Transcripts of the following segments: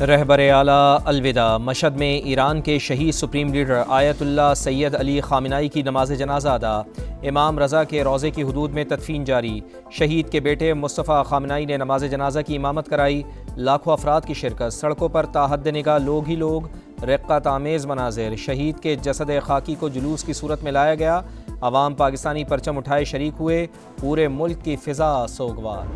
रहबर आला अलविदा। मशहद में ईरान के शहीद supreme leader Ayatollah Sayyid Ali Khamenei की नमाज जनाजा अदा। इमाम रज़ा के रोज़े की हदूद में तदफीन जारी। शहीद के बेटे मुस्तफ़ा खामिनाई ने नमाज जनाजा की इमामत कराई। लाखों अफराद की शिरकत। सड़कों पर ताहद निगाह लोग ही लोग। रिक़्क़त आमेज़ मनाज़िर। शहीद के जसद खाकी को जुलूस की सूरत में लाया गया। अवाम पाकिस्तानी परचम उठाए शरीक हुए। पूरे मुल्क की फ़िज़ा सोगवार।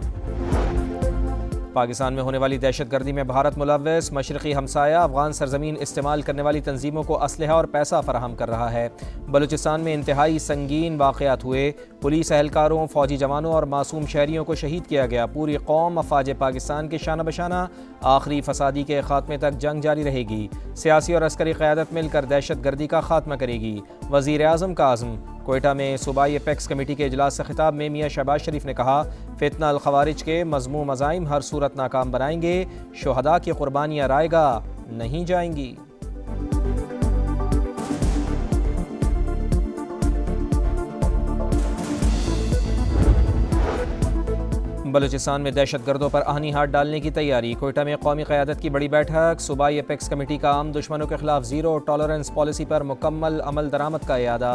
पाकिस्तान में होने वाली दहशतगर्दी में भारत मुलव्वस। मशरक़ी हमसाया अफ़गान सरजमीन इस्तेमाल करने वाली तंजीमों को असलहा और पैसा फराहम कर रहा है। बलूचिस्तान में इंतहाई संगीन वाक़यात हुए। पुलिस एहलकारों, फ़ौजी जवानों और मासूम शहरियों को शहीद किया गया। पूरी कौम अफ़वाज पाकिस्तान के शाना बशाना। आखिरी फसादी के ख़ात्मे तक जंग जारी रहेगी। सियासी और अस्करी क़यादत मिलकर दहशतगर्दी का खात्मा करेगी। वज़ीर आज़म का आज़म। कोयटा में सूबाई एपेक्स कमेटी के इजलास से खिताब में मियाँ शहबाज शरीफ ने कहा, फितना अल खवारिज के मज़मूम अज़ाइम हर सूरत नाकाम बनाएंगे। शुहदा की कुर्बानियाँ रायगा नहीं जाएंगी। बलूचिस्तान में दहशतगर्दों पर आहनी हाथ डालने की तैयारी। कोयटा में कौमी क़यादत की बड़ी बैठक। सूबाई एपेक्स कमेटी का आम दुश्मनों के खिलाफ ज़ीरो टॉलरेंस पॉलिसी पर मुकम्मल अमल दरामद का इयादा।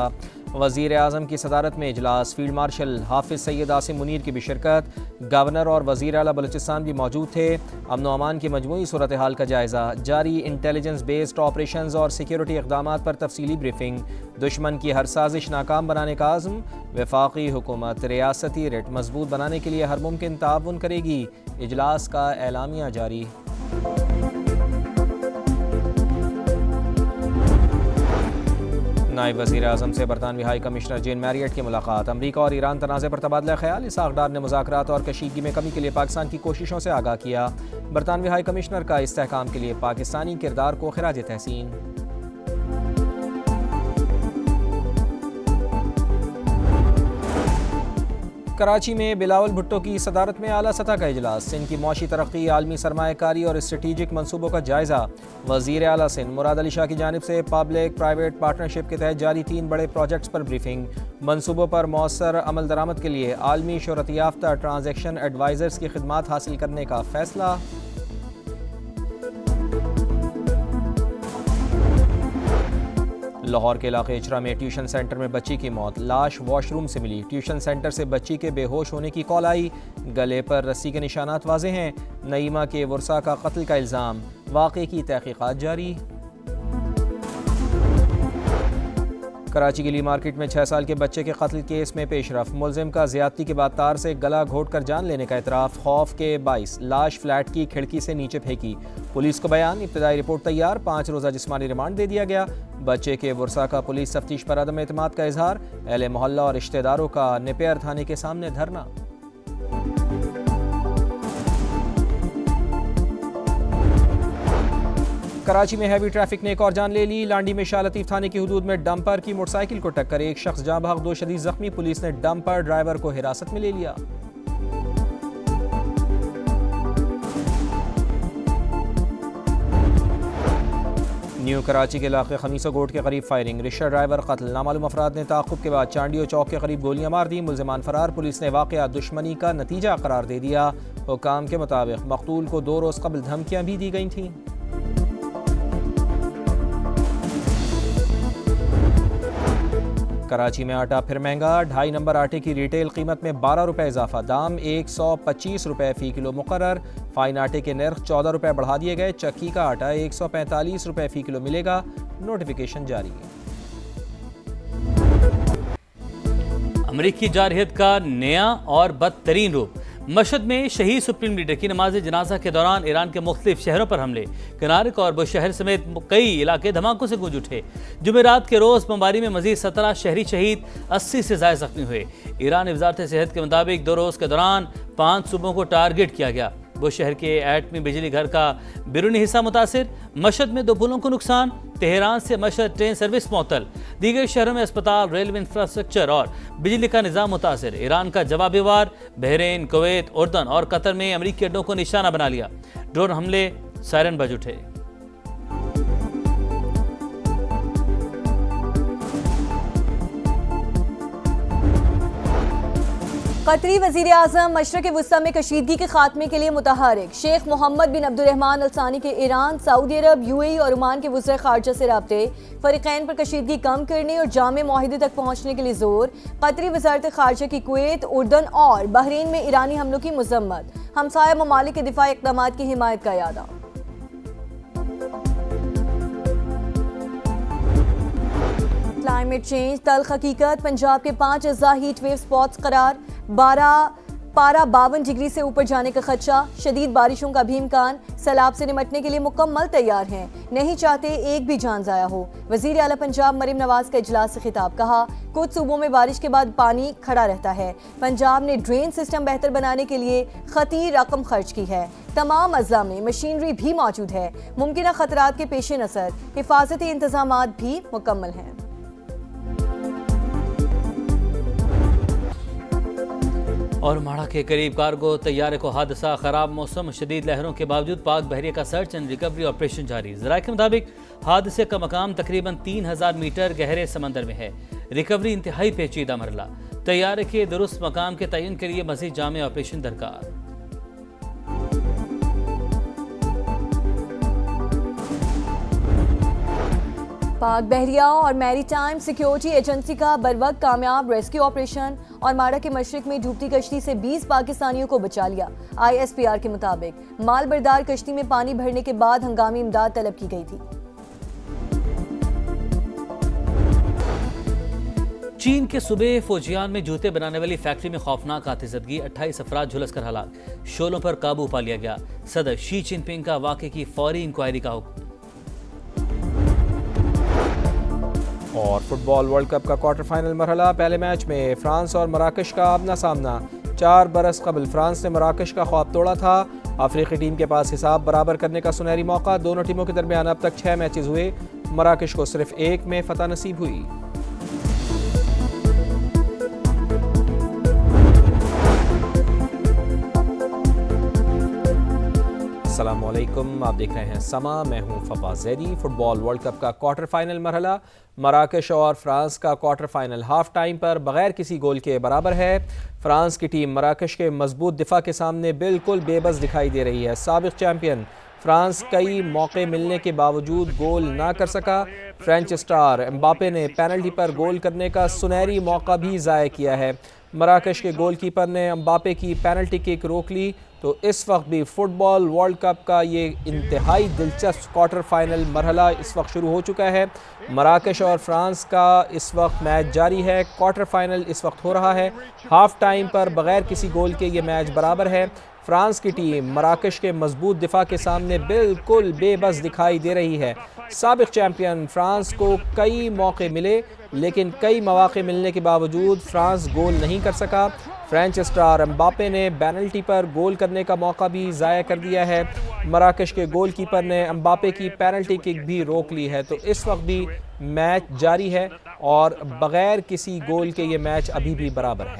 वज़ीर आज़म की सदारत में इजलास। फील्ड मार्शल हाफिज़ सैयद आसिम मुनीर की भी शिरकत। गवर्नर और वज़ीर आला बलूचिस्तान भी मौजूद थे। अमन व अमान की मजमूई सूरत हाल का जायज़ा। जारी इंटेलिजेंस बेस्ड ऑपरेशंस और सिक्योरिटी इक़दामात पर तफसीली ब्रीफिंग। दुश्मन की हर साजिश नाकाम बनाने का आज़म। वफाकी हुकूमत रियासती रेट मजबूत बनाने के लिए हर मुमकिन ताउन करेगी। इजलास का एलामिया जारी। नायब वज़ीर आज़म से बरतानवी हाई कमिश्नर जेन मैरियट की मुलाकात। अमरीका और ईरान तनाज़े पर तबादला ख्याल। इसाक़ डार ने मुज़ाकरात और कशीदगी में कमी के लिए पाकिस्तान की कोशिशों से आगाह किया। बरतानवी हाई कमिश्नर का इस्तेहकाम के लिए पाकिस्तानी किरदार को खिराज तहसीन। कराची में बिलावल भुट्टो की सदारत में आला सतह का इजलास। सिंध की मौशी तरक्की, आलमी सरमायाकारी और स्ट्रेटिजिक मनसूबों का जायज़ा। वज़ीर आला सिंध मुराद अली शाह की जानिब से पब्लिक प्राइवेट पार्टनरशिप के तहत जारी 3 बड़े प्रोजेक्ट्स पर ब्रीफिंग। मनसूबों पर मौसर अमल दरामद के लिए आलमी शोहरत याफ्ता ट्रांजैक्शन एडवाइज़र्स की खिदमात हासिल करने का फैसला। लाहौर के इलाके इचरा में ट्यूशन सेंटर में बच्ची की मौत। लाश वॉशरूम से मिली। ट्यूशन सेंटर से बच्ची के बेहोश होने की कॉल आई। गले पर रस्सी के निशानात वाज़े हैं। नईमा के वर्सा का कत्ल का इल्ज़ाम। वाक़े की तहक़ीक़ात जारी। कराची की ली मार्केट में 6 साल के बच्चे के कत्ल केस में पेशरफ। मुलजिम का ज़्यादती के बाद तार से गला घोट कर जान लेने का इतराफ़। खौफ के बाइस लाश फ्लैट की खिड़की से नीचे फेंकी। पुलिस को बयान। इब्तदाई रिपोर्ट तैयार। 5 रोज़ा जिस्मानी रिमांड दे दिया गया। बच्चे के वर्सा का पुलिस तफ्तीश पर अदम एतमाद का इजहार। अहले मोहल्ला और रिश्तेदारों का नेपियर थाने के सामने धरना। कराची में हैवी ट्रैफिक ने एक और जान ले ली। लांडी में शाह लतीफ़ थाने की हदूद में डंपर की मोटरसाइकिल को टक्कर। एक शख्स जाँ भाग, 2 शदीद जख्मी। पुलिस ने डंपर ड्राइवर को हिरासत में ले लिया। न्यू कराची के इलाके खमीसा गोट के करीब फायरिंग। रिक्शा ड्राइवर कत्ल। नामालूम अफराद ने ताक़ुब के बाद चांडियो चौक के करीब गोलियां मार दी। मुल्ज़िमान फरार। पुलिस ने वाक़या दुश्मनी का नतीजा करार दे दिया। हुकाम के मुताबिक मक़तूल को 2 रोज़ कबल धमकियां भी दी गई थीं। कराची में आटा फिर महंगा। 2.5 नंबर आटे की रिटेल कीमत में 12 रुपये इजाफा। दाम 125 रुपये फ़ी किलो मुकर्रर। फाइन आटे के नर्ख 14 रुपये बढ़ा दिए गए। चक्की का आटा 145 रुपये फ़ी किलो मिलेगा। नोटिफिकेशन जारी। अमरीकी जारहियत का नया और बदतरीन रूप। मशहद में शहीद सुप्रीम लीडर की नमाज जनाजा के दौरान ईरान के मुख्तलिफ शहरों पर हमले। किनारक और बुशहर समेत कई इलाके धमाकों से गूंज उठे। जुमेरात के रोज़ बमबारी में मजीद 17 शहरी शहीद, 80 से ज़ायद जख्मी हुए। ईरानी वजारत सेहत के मुताबिक 2 रोज़ के दौरान 5 सूबों को टारगेट किया गया। बुशहर के एटमी बिजली घर का बैरूनी हिस्सा मुतासिर। मशहद में 2 पुलों को नुकसान। तेहरान से मशहद ट्रेन सर्विस मुअत्तल। दीगर शहरों में अस्पताल, रेलवे इंफ्रास्ट्रक्चर और बिजली का निज़ाम मुतासिर। ईरान का जवाबी वार बहरीन, कुवैत, उर्दन और कतर में अमरीकी अड्डों को निशाना बना लिया। ड्रोन हमले, सायरन बज उठे। कतरी वज़ीर आज़म मशरक़ वस्ता में कशीदगी के खात्मे के लिए मुतहरिक। शेख मोहम्मद बिन अब्दुर्रहमान अल सानी के ईरान, सऊदी अरब, UAE और ओमान के वज़ीर ख़ारजा से राब्ते। फ़रीक़ैन पर कशीदगी कम करने और जामे मुआहिदे तक पहुँचने के लिए जोर। कतरी वज़ारत ख़ारजा की कुवैत, उर्दन और बहरीन में ईरानी हमलों की मज़म्मत। हमसाया ममालिक के दिफाई इक़दामात की हिमायत का इरादा। क्लाइमेट चेंज तल्ख़ हकीकत, पंजाब के 5 अज़्ज़ा हीट वेव स्पॉट्स करार। पारा 52 डिग्री से ऊपर जाने का खदशा, शदीद बारिशों का भी इम्कान। सैलाब से निमटने के लिए मुकम्मल तैयार हैं, नहीं चाहते एक भी जान ज़ाया हो। वज़ीर आला पंजाब मरीम नवाज का इजलास से खिताब, कहा कुछ सूबों में बारिश के बाद पानी खड़ा रहता है। पंजाब ने ड्रेन सिस्टम बेहतर बनाने के लिए खती रकम खर्च की है। तमाम अज़्ज़ा में मशीनरी भी मौजूद है। मुमकिन खतरात के पेश नज़र हिफाजती इंतजामात भी मुकम्मल हैं। और माड़ा के करीब कार्गो तैयारे को हादसा, खराब मौसम, शदीद लहरों के बावजूद पाक बहरिया का सर्च एंड रिकवरी ऑपरेशन जारी। ज़राए के मुताबिक हादसे का मकाम तकरीबन 3000 मीटर गहरे समंदर में है। रिकवरी इंतहाई पेचीदा मरला। तैयारे के दुरुस्त मकाम के तयन के लिए मज़ीद जामे ऑपरेशन दरकार। पाक बहरिया और मैरीटाइम सिक्योरिटी एजेंसी का बरवक्त कामयाब रेस्क्यू ऑपरेशन और माड़ा के मशरिक में डूबती कश्ती से 20 पाकिस्तानियों को बचा लिया। ISPR के मुताबिक माल बरदार कश्ती में पानी भरने के बाद हंगामी इमदाद तलब की गई थी। चीन के सूबे फौजियान में जूते बनाने वाली फैक्ट्री में खौफनाक आतिशबाजी, 28 अफराद झुलसकर हलाक। शोलों पर काबू पा लिया गया। सदर शी जिनपिंग का वाक़े की फौरी इंक्वायरी का हुक्म। और फुटबॉल वर्ल्ड कप का क्वार्टर फाइनल मरहला, पहले मैच में फ्रांस और मराकश का आमना सामना। 4 बरस कबल फ्रांस ने मराकश का ख्वाब तोड़ा था। अफ्रीकी टीम के पास हिसाब बराबर करने का सुनहरी मौका। दोनों टीमों के दरमियान अब तक 6 मैचेस हुए, मराकश को सिर्फ 1 में फतह नसीब हुई। अस्सलामुअलैकुम, आप देख रहे हैं समा, मैं हूं Fawad Zaidi. Football world cup का क्वार्टर फाइनल मरहला, मराकश और फ्रांस का क्वार्टर फाइनल हाफ टाइम पर बगैर किसी गोल के बराबर है। फ्रांस की टीम मराकश के मजबूत दिफा के सामने बिल्कुल बेबस दिखाई दे रही है। साबिक चैंपियन फ्रांस कई मौके मिलने के बावजूद गोल ना कर सका। फ्रेंच स्टार एम्बापे ने पेनल्टी पर गोल करने का सुनहरी मौका भी ज़ाया किया है। मराकश के गोलकीपर ने एम्बापे की पेनल्टी किक रोक ली। तो इस वक्त भी फुटबॉल वर्ल्ड कप का ये इंतहाई दिलचस्प क्वार्टर फाइनल मरहला इस वक्त शुरू हो चुका है। मराकश और फ्रांस का इस वक्त मैच जारी है। क्वार्टर फाइनल इस वक्त हो रहा है। हाफ टाइम पर बगैर किसी गोल के ये मैच बराबर है। फ्रांस की टीम मराकश के मजबूत दिफा के सामने बिल्कुल बेबस दिखाई दे रही है। साबिक चैंपियन फ्रांस को कई मौके मिले, लेकिन कई मौके मिलने के बावजूद फ्रांस गोल नहीं कर सका। फ्रेंच स्टार एम्बापे ने पेनल्टी पर गोल करने का मौका भी ज़ाया कर दिया है। मराकश के गोलकीपर ने एम्बापे की पेनल्टी किक भी रोक ली है। तो इस वक्त भी मैच जारी है और बगैर किसी गोल के ये मैच अभी भी बराबर है।